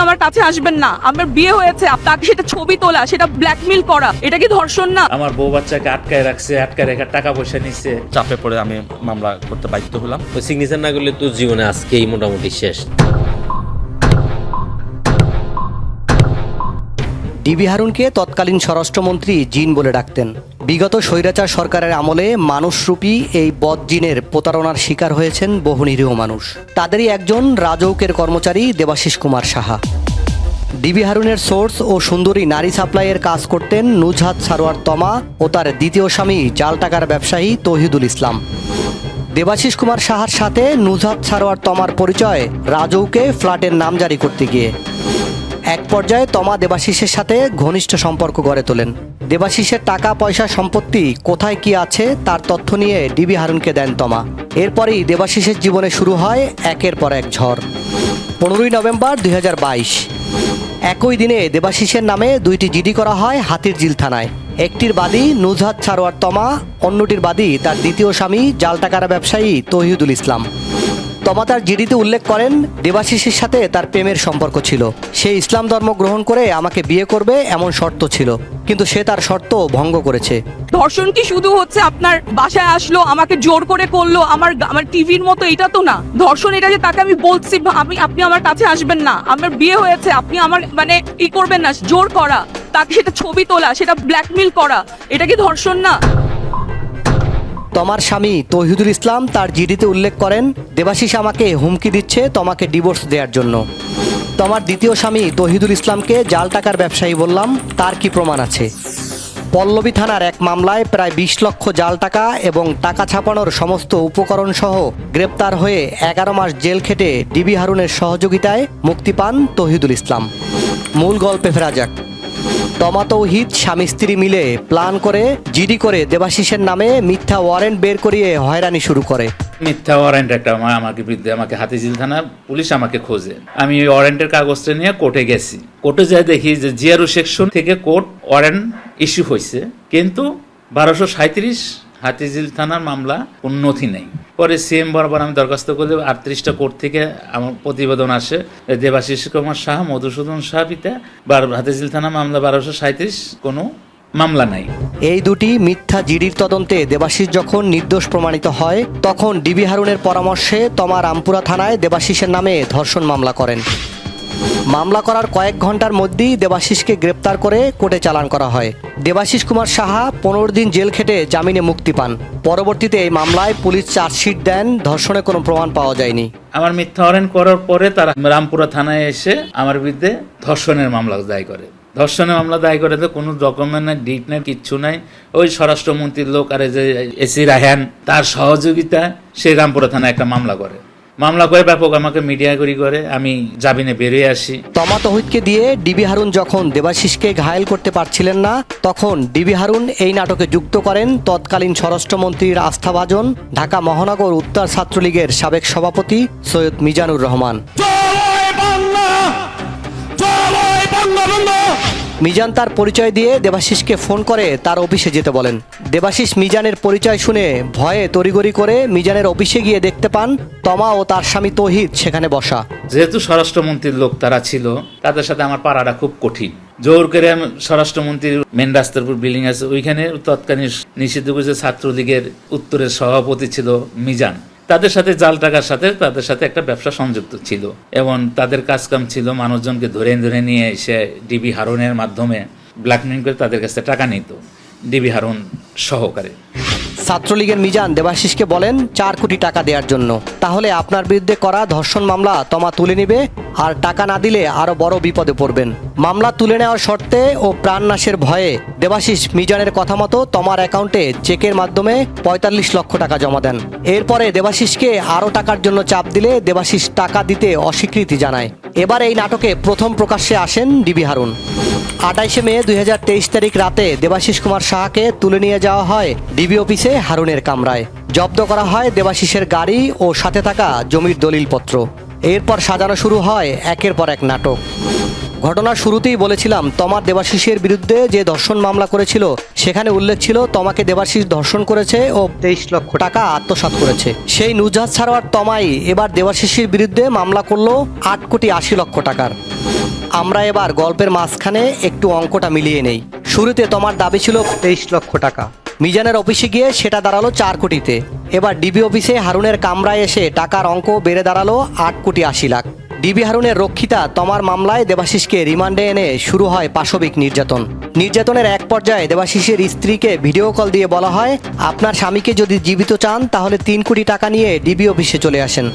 আমার কাছে আসবেন না, আমার বিয়ে হয়েছে, আপনাকে সেটা ছবি তোলা, সেটা ব্ল্যাকমেল করা, এটা কি ধর্ষণ না? আমার বউ বাচ্চাকে আটকায় রাখছে, আটকায় রেখে টাকা পয়সা নিচ্ছে। চাপে পড়ে আমি মামলা করতে বাধ্য হলাম। ওই সিগনেচার না করলে তো জীবনে আজকেই মোটামুটি শেষ। ডিবি হারুনকে তৎকালীন স্বরাষ্ট্রমন্ত্রী জিন বলে ডাকতেন। বিগত স্বৈরাচার সরকারের আমলে মানুষরূপী এই বদ জিনের প্রতারণার শিকার হয়েছেন বহু নিরীহ মানুষ। তাদেরই একজন রাজৌকের কর্মচারী দেবাশিস কুমার সাহা। ডিবি হারুনের সোর্স ও সুন্দরী নারী সাপ্লাইয়ের কাজ করতেন নুজহাত সারোয়ার তমা ও তার দ্বিতীয় স্বামী জাল টাকার ব্যবসায়ী তৌহিদুল ইসলাম। দেবাশিস কুমার সাহার সাথে নুজহাত সারোয়ার তমার পরিচয় রাজৌকে ফ্ল্যাটের নাম জারি করতে গিয়ে। এক পর্যায়ে তমা দেবাশিসের সাথে ঘনিষ্ঠ সম্পর্ক গড়ে তোলেন। দেবাশিসের টাকা পয়সা সম্পত্তি কোথায় কি আছে তার তথ্য নিয়ে ডিবি হারুনকে দেন তমা। এরপরেই দেবাশিসের জীবনে শুরু হয় একের পর এক ঝড়। 15ই নভেম্বর 2022 একই দিনে দেবাশিসের নামে দুইটি জিডি করা হয় হাতিরঝিল থানায়। একটির বাদী নুজহাত সারোয়ার তমা, অন্যটির বাদী তার দ্বিতীয় স্বামী জাল টাকার ব্যবসায়ী তৌহিদুল ইসলাম। তমা তার জিডিতে উল্লেখ করেন দেবাশিসের সাথে তার প্রেমের সম্পর্ক ছিল। সে ইসলাম ধর্ম গ্রহণ করে আমাকে বিয়ে করবে এমন শর্ত ছিল, কিন্তু সে তার শর্ত ভঙ্গ করেছে। ধর্ষণ কি শুধু হচ্ছে আপনার বাসায় আসলো, আমাকে জোর করে করলো, আমার টিভির মতো, এটা তো না। ধর্ষণ এটা যে তাকে আমি বলছি আপনি আমার কাছে আসবেন না, আমার বিয়ে হয়েছে, আপনি আমার ই করবেন না, জোর করা, তাকে সেটা ছবি তোলা, সেটা ব্ল্যাকমেল করা, এটা কি ধর্ষণ না? তমার স্বামী তৌহিদুল ইসলাম তার জিডিতে উল্লেখ করেন দেবাশিস আমাকে হুমকি দিচ্ছে তোমাকে ডিভোর্স দেওয়ার জন্য। তমার দ্বিতীয় স্বামী তৌহিদুল ইসলামকে জাল টাকার ব্যবসায়ী বললাম, তার কি প্রমাণ আছে? পল্লবী থানার এক মামলায় প্রায় 20 লক্ষ জাল টাকা এবং টাকা ছাপানোর সমস্ত উপকরণ সহ গ্রেপ্তার হয়ে 11 মাস জেল খেটে ডিবি হারুনের সহযোগিতায় মুক্তি পান তৌহিদুল ইসলাম। মূল গল্পে ফেরা যাক। তমা তৌহিদ স্বামী স্ত্রী মিলে প্ল্যান করে জিডি করে দেবাশিসের নামে মিথ্যা ওয়ারেন্ট বের করিয়ে হয়রানি শুরু করে। মিথ্যা ওয়ারেন্ট একটা আমাকে বিরুদ্ধে, আমাকে হাতিঝিল থানা পুলিশ আমাকে খোঁজে। আমি ওই ওয়ারেন্টের কাগজটা নিয়ে কোর্টে গেছি। কোর্টে যাই দেখি যে জিআরও সেকশন থেকে কোর্ট ওয়ারেন্ট ইস্যু হয়েছে, কিন্তু 1237 হাতিঝিল থানার মামলা কোনো নথি নেই। পরে সিএম বরাবর আমি দরখাস্ত করলে 38টা কোর্ট থেকে আমার প্রতিবেদন আসে, দেবাশিস কুমার সাহা, মধুসূদন সাহা পিতা হাতিঝিল থানা মামলা 1237 কোনো মামলা নাই। এই দুটি মিথ্যা জিডির তদন্তে দেবাশিস যখন নির্দোষ প্রমাণিত হয়, তখন ডিবি হারুনের পরামর্শে তমা রামপুরা থানায় দেবাশিসের নামে ধর্ষণ মামলা করেন। মামলা করার কয়েক ঘন্টার মধ্যেই দেবাশিসকে গ্রেপ্তার করে কোর্টে চালান করা হয়। দেবাশিস কুমার সাহা 15 দিন জেল খেটে জামিনে মুক্তি পান। পরবর্তীতে এই মামলায় পুলিশ চার্জশিট দেন, ধর্ষণে কোনো প্রমাণ পাওয়া যায়নি। আমার মিথ্যা ওয়ারেন্ট করার পরে তারা রামপুরা থানায় এসে আমার বিরুদ্ধে ধর্ষণের মামলা দায় করে। ধর্ষণের মামলা দায় করে তো কোনো ডকুমেন্ট নাই, ডিট নাই, কিচ্ছু নাই। ওই স্বরাষ্ট্রমন্ত্রীর লোক আর যে এসি রায়হান, তার সহযোগিতায় সেই রামপুরা থানায় একটা মামলা করে ব্যাপক আমাকে মিডিয়া করে আমি জামিনে বেরিয়ে আসি। তমা তৌহিদকে দিয়ে ডিবি হারুন যখন দেবাশিসকে ঘায়েল করতে পারছিলেন না, তখন ডিবি হারুন এই নাটকে যুক্ত করেন তৎকালীন স্বরাষ্ট্রমন্ত্রীর আস্থাভাজন ঢাকা মহানগর উত্তর ছাত্রলীগের সাবেক সভাপতি সৈয়দ মিজানুর রহমান। মিজান তার পরিচয় দিয়ে দেবাশিসকে ফোন করে তার অফিসে যেতে বলেন। দেবাশিস মিজানের পরিচয় শুনে ভয়ে তড়িগড়ি করে মিজানের অফিসে গিয়ে দেখতে পান তমা ও তার স্বামী তৌহিদ সেখানে বসা। যেহেতু স্বরাষ্ট্রমন্ত্রীর লোক তারা ছিল, তাদের সাথে আমার পাড়াটা খুব কঠিন। জোর করে আমি স্বরাষ্ট্রমন্ত্রীর মেন রাস্তার উপর বিল্ডিং আছে, ওইখানে তৎকালীন নিষিদ্ধ করেছে ছাত্রলীগের উত্তরের সভাপতি ছিল মিজান। তাদের সাথে জাল টাকার সাথে তাদের সাথে একটা ব্যবসা সংযুক্ত ছিল এবং তাদের কাজকাম ছিল মানুষজনকে ধরে ধরে নিয়ে এসে ডিবি হারুনের মাধ্যমে ব্ল্যাকমেল করে তাদের কাছে টাকা নিত, ডিবি হারুন সহকারে। ছাত্রলীগের মিজান দেবাশিসকে বলেন 4 কোটি টাকা দেওয়ার জন্য, তাহলে আপনার বিরুদ্ধে করা ধর্ষণ মামলা তমা তুলে নেবে, আর টাকা না দিলে আরো বড় বিপদে পড়বেন। মামলা তুলে নেওয়ার শর্তে ও প্রাণনাশের ভয়ে দেবাশিস মিজানের কথা মতো তমার অ্যাকাউন্টে চেকের মাধ্যমে 45 লক্ষ টাকা জমা দেন। এরপরে দেবাশিসকে আরো টাকার জন্য চাপ দিলে দেবাশিস টাকা দিতে অস্বীকৃতি জানায়। এবার এই নাটকে প্রথম প্রকাশ্যে আসেন ডিবি হারুন। 28 মে 2023 তারিখ রাতে দেবাশিস কুমার সাহাকে তুলে নিয়ে যাওয়া হয় ডিবি অফিসে হারুনের কামরায়। জব্দ করা হয় দেবাশিসের গাড়ি ও সাথে থাকা জমির দলিলপত্র। এরপর সাজানো শুরু হয় একের পর এক নাটক। ঘটনার শুরুতেই বলেছিলাম তমা দেবাশিসের বিরুদ্ধে যে ধর্ষণ মামলা করেছিল সেখানে উল্লেখ ছিল তমাকে দেবাশিস ধর্ষণ করেছে ও 23 লক্ষ টাকা আত্মসাৎ করেছে। সেই নুজহাত সারোয়ার তমাই এবার দেবাশিসের বিরুদ্ধে মামলা করলো 8 কোটি 80 লক্ষ টাকার। আমরা এবার গল্পের মাঝখানে একটু অঙ্কটা মিলিয়ে নেই। শুরুতে তোমার দাবি ছিল 23 লক্ষ টাকা, মিজানের অফিসে গিয়ে সেটা দাঁড়ালো 4 কোটিতে। এবার ডিবি অফিসে হারুনের কামরায় এসে টাকার অঙ্ক বেড়ে দাঁড়ালো 8 কোটি 80 লাখ। ডিবি হারুনের রক্ষিতা তোমার মামলায় দেবাশিসকে রিমান্ডে এনে শুরু হয় পাশবিক নির্যাতন। নির্যাতনের এক পর্যায়ে দেবাশিসের স্ত্রীকে ভিডিও কল দিয়ে বলা হয়, আপনার স্বামীকে যদি জীবিত চান তাহলে 3 কোটি টাকা নিয়ে ডিবি অফিসে চলে আসেন।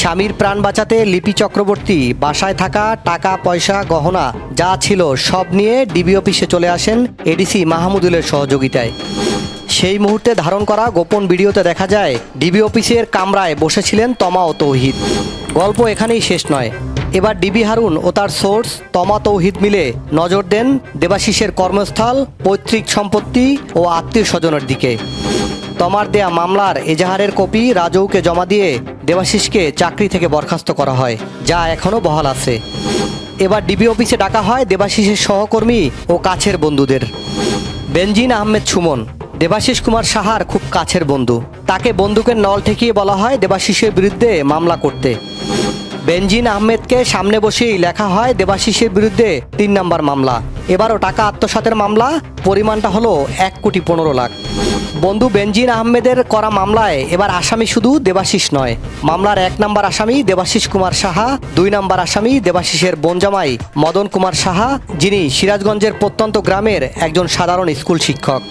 স্বামীর প্রাণ বাঁচাতে লিপি চক্রবর্তী বাসায় থাকা টাকা পয়সা গহনা যা ছিল সব নিয়ে ডিবি অফিসে চলে আসেন এডিসি মাহমুদুলের সহযোগিতায়। সেই মুহূর্তে ধারণ করা গোপন ভিডিওতে দেখা যায় ডিবি অফিসের কামরায় বসেছিলেন তমা ও তৌহিদ। গল্প এখানেই শেষ নয়। এবার ডিবি হারুন ও তার সোর্স তমা তৌহিদ মিলে নজর দেন দেবাশিসের কর্মস্থল, পৈতৃক সম্পত্তি ও আত্মীয় স্বজনের দিকে। তমার দেয়া মামলার এজাহারের কপি রাজৌকে জমা দিয়ে দেবাশিসকে চাকরি থেকে বরখাস্ত করা হয়, যা এখনও বহাল আছে। এবার ডিবি অফিসে ডাকা হয় দেবাশিসের সহকর্মী ও কাছের বন্ধুদের। বেনজিন আহমেদ সুমন দেবাশিস কুমার সাহার খুব কাছের বন্ধু। তাকে বন্দুকের নল ঠেকিয়ে বলা হয় দেবাশিসের বিরুদ্ধে মামলা করতে। বেনজিন আহমেদকে সামনে বসেই লেখা হয় দেবাশিসের বিরুদ্ধে 3 নম্বর মামলা। এবারও টাকা আত্মসাতের মামলা, পরিমাণটা হলো 1 কোটি 15 লাখ। বন্ধু বেনজিন আহমেদের করা মামলায় এবার আসামি শুধু দেবাশিস নয়, মামলার 1 নম্বর আসামি দেবাশিস কুমার সাহা, 2 নম্বর আসামি দেবাশিসের বোনজামাই মদন কুমার সাহা, যিনি সিরাজগঞ্জের প্রত্যন্ত গ্রামের একজন সাধারণ স্কুল শিক্ষক।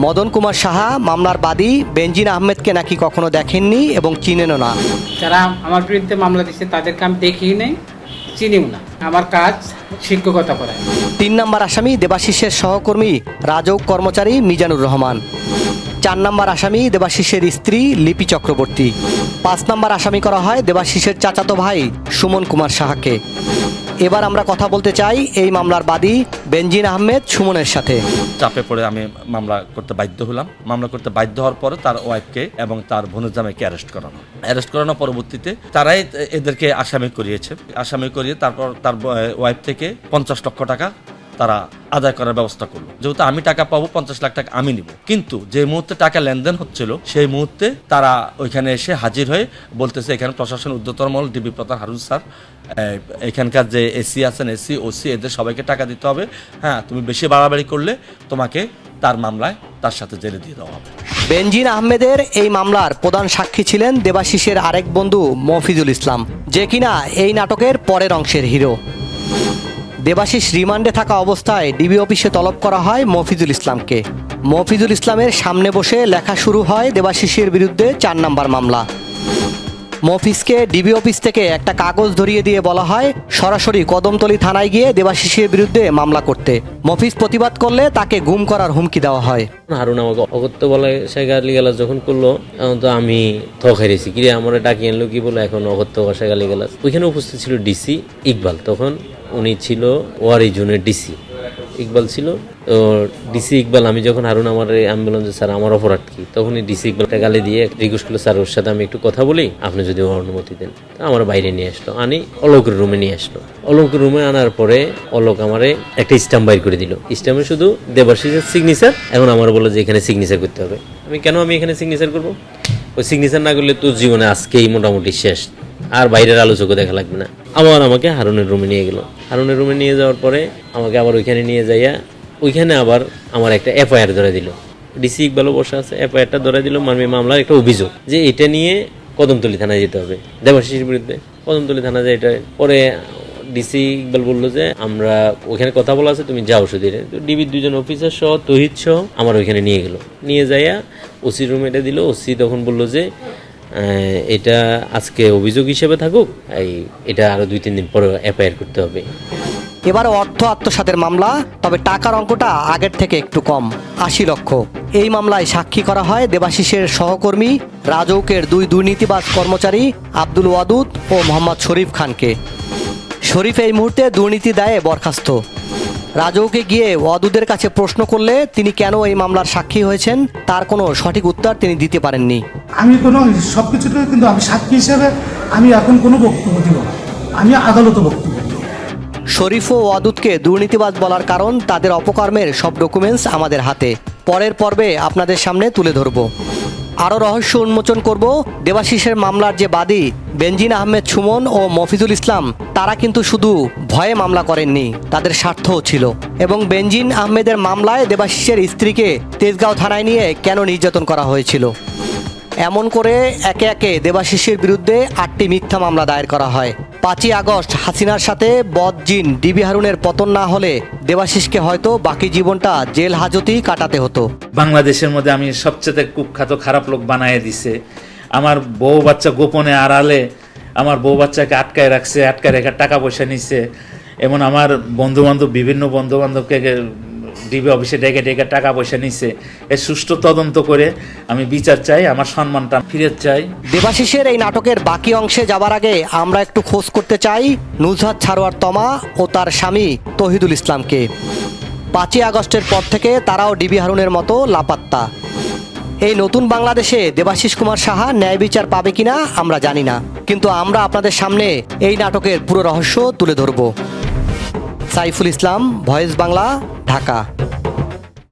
মদন কুমার সাহা মামলার বাদী বেনজিন আহমেদকে নাকি কখনো দেখেননি এবং চিনেনও না। যারা আমার বিরুদ্ধে মামলা দিচ্ছে তাদেরকে আমি দেখিই নেই, চিনিও না। আমার কাজ শিক্ষকতা করা। 3 নম্বর আসামি দেবাশিসের সহকর্মী রাজৌক কর্মচারী মিজানুর রহমান। 4 নম্বর আসামি দেবাশিসের স্ত্রী লিপি চক্রবর্তী। 5 নম্বর আসামি করা হয় দেবাশিসের চাচাতো ভাই সুমন কুমার সাহাকে। এবার আমরা কথা বলতে চাই এই মামলার বাদী বেনজিন আহমেদ সুমনের সাথে। চাপে পড়ে আমি মামলা করতে বাধ্য হলাম। মামলা করতে বাধ্য হওয়ার পরে তার ওয়াইফকে এবং তার বোনের জামাইকে অ্যারেস্ট করানো পরবর্তীতে তারাই এদেরকে আসামি করিয়েছে। আসামি করিয়ে তারপর তার ওয়াইফ থেকে 50 লক্ষ টাকা তারা আদায় করার ব্যবস্থা করলো। যেহেতু আমি টাকা পাবো, 50 লাখ টাকা আমি নিব। কিন্তু যে মুহূর্তে টাকা লেনদেন হচ্ছিল সেই মুহূর্তে তারা ওইখানে এসে হাজির হয়ে বলতেছে, এখানে প্রশাসন ঊর্ধ্বতন মহল, ডিবি প্রধান হারুন স্যার, এখানকার যে এসি আছেন, এসি ওসি, এদের সবাইকে টাকা দিতে হবে। হ্যাঁ, তুমি বেশি বাড়াবাড়ি করলে তোমাকে তার মামলায় তার সাথে জেলে দিয়ে দেওয়া হবে। বেনজিন আহমেদের এই মামলার প্রধান সাক্ষী ছিলেন দেবাশিসের আরেক বন্ধু মফিজুল ইসলাম, যে কিনা এই নাটকের পরের অংশের হিরো। দেবাশিস রিমান্ডে থাকা অবস্থায় ডিবি অফিসে তলব করা হয় মফিজুল ইসলামকে। মফিজুল ইসলামের সামনে বসে লেখা শুরু হয় দেবাশিসের বিরুদ্ধে 4 নম্বর মামলা। মফিজকে ডিবি অফিস থেকে একটা কাগজ ধরিয়ে দিয়ে বলা হয় সরাসরি কদমতলী থানায় গিয়ে দেবাশিসের বিরুদ্ধে মামলা করতে। মফিজ প্রতিবাদ করলে তাকে গুম করার হুমকি দেওয়া হয়। হারুন আমাকে অগত্য বলে সে গালিগালাজ যখন করলো, এখন তো আমি থখাইছি, কিরে আমার ডাকি আনলো কি বলে, এখন অগত্য ভাষা গালিগালাজ। ওইখানে উপস্থিত ছিল ডিসি ইকবাল, তখন উনি ছিল ওয়ারি জোনের ডিসি। ইকবাল ছিল তো ডিসি ইকবাল, আমি যখন হারুন আমার আমি বললাম যে স্যার আমার অপরাধ কি, তখনই ডিসি ইকবালটা গালি দিয়ে রিকোয়েস্ট করলো, স্যার ওর সাথে আমি একটু কথা বলি, আপনি যদি অনুমতি দেন। আমার বাইরে নিয়ে আসলো, আনি অলোকের রুমে নিয়ে আসলো। অলোকের রুমে আনার পরে অলোক আমারে একটা স্ট্যাম্প বাইর করে দিল। স্ট্যাম্পে শুধু দেবাশিসের সিগনেচার। এখন আমার বললো যে এখানে সিগনেচার করতে হবে। আমি এখানে সিগনেচার করবো? ওই সিগনেচার না করলে তোর জীবনে আজকেই মোটামুটি শেষ, আর বাইরের আলোচকও দেখা লাগবে না। আবার আমাকে হারুনের রুমে নিয়ে গেল। হারুনের রুমে নিয়ে যাওয়ার পরে আমাকে আবার ওইখানে নিয়ে যাইয়া ওইখানে আবার আমার একটা এফআইআর ধরে দিল। ডিসি ইকবালও বসে আছে, এফআইআরটা ধরে দিল মামলার একটা অভিযোগ যে এটা নিয়ে কদমতলী থানায় যেতে হবে দেবাশিসের বিরুদ্ধে। কদমতলী থানা যায়, এটা পরে ডিসি ইকবাল বললো যে আমরা ওখানে কথা বলা আছে, তুমি যাও শুধু। তো ডিবির 2 জন অফিসার সহ তহিদ সহ আমার ওইখানে নিয়ে গেল। নিয়ে যাইয়া ওসির রুমে এটা দিল। ওসি তখন বললো যে এটা আজকে অভিযোগ হিসেবে থাকুক, এটা আরো 2-3 দিন পরে এফআইআর করতে হবে। এবার অর্থ আত্মসাতের মামলা, তবে টাকার অঙ্কটা আগের থেকে একটু কম, 80 লক্ষ। এই মামলায় সাক্ষী করা হয় দেবাশিসের সহকর্মী রাজৌকের 2 দুর্নীতিবাজ কর্মচারী আব্দুল ওয়াদুদ ও মোহাম্মদ শরীফ খানকে। শরীফ এই মুহূর্তে দুর্নীতি দায়ে বরখাস্ত। রাজৌকে গিয়ে ওয়াদুদের কাছে প্রশ্ন করলে তিনি কেন এই মামলার সাক্ষী হয়েছেন তার কোনো সঠিক উত্তর তিনি দিতে পারেননি। আমি কোনো সব কিছুতে কিন্তু আমি সাক্ষী হিসেবে আমি এখন কোনো বক্তব্য দিব না, আমি আদালতে বক্তব্য দিব। শরীফ ও ওয়াদুদকে দুর্নীতিবাজ বলার কারণ তাদের অপকর্মের সব ডকুমেন্টস আমাদের হাতে, পরের পর্বে আপনাদের সামনে তুলে ধরব। আরও রহস্য উন্মোচন করব, দেবাশিসের মামলার যে বাদী বেনজিন আহমেদ সুমন ও মফিজুল ইসলাম, তারা কিন্তু শুধু ভয়ে মামলা করেননি, তাদের স্বার্থও ছিল। এবং বেনজিন আহমেদের মামলায় দেবাশিসের স্ত্রীকে তেজগাঁও থানায় নিয়ে কেন নির্যাতন করা হয়েছিল। এমন করে একে একে দেবাশিসের বিরুদ্ধে 8টি মিথ্যা মামলা দায়ের করা হয়। 5ই আগস্ট হাসিনার সাথে বদজিন ডিবি হারুনের পতন না হলে দেবাশিসকে হয়তো বাকি জীবনটা জেল হাজতেই কাটাতে হতো। বাংলাদেশের মধ্যে আমি সবচেয়ে কুখ্যাত খারাপ লোক বানায় দিছে। আমার বউ বাচ্চা গোপনে আড়ালে আমার বউ বাচ্চাকে আটকায় রাখছে, আটকায় রেখে টাকা পয়সা নিচ্ছে। এমন আমার বন্ধুবান্ধব, বিভিন্ন বন্ধুবান্ধবকে ডিবি অফিসে ডেকে ডেকে টাকা পয়সা নিচ্ছে। এর সুষ্ঠু তদন্ত করে আমি বিচার চাই, আমার সম্মানটা ফিরে চাই। দেবাশিসের এই নাটকের বাকি অংশে যাবার আগে আমরা একটু খোঁজ করতে চাই নুজহাত ছারোয়ার তমা ও তার স্বামী তহিদুল ইসলামকে। 5ই আগস্টের পর থেকে তারাও ডিবি হারুনের মতো লাপাত্তা। এই নতুন বাংলাদেশে দেবাশিস কুমার সাহা ন্যায় বিচার পাবে কিনা আমরা জানি না, কিন্তু আমরা আপনাদের সামনে এই নাটকের পুরো রহস্য তুলে ধরব। সাইফুল ইসলাম, ভয়েস বাংলা, ঢাকা।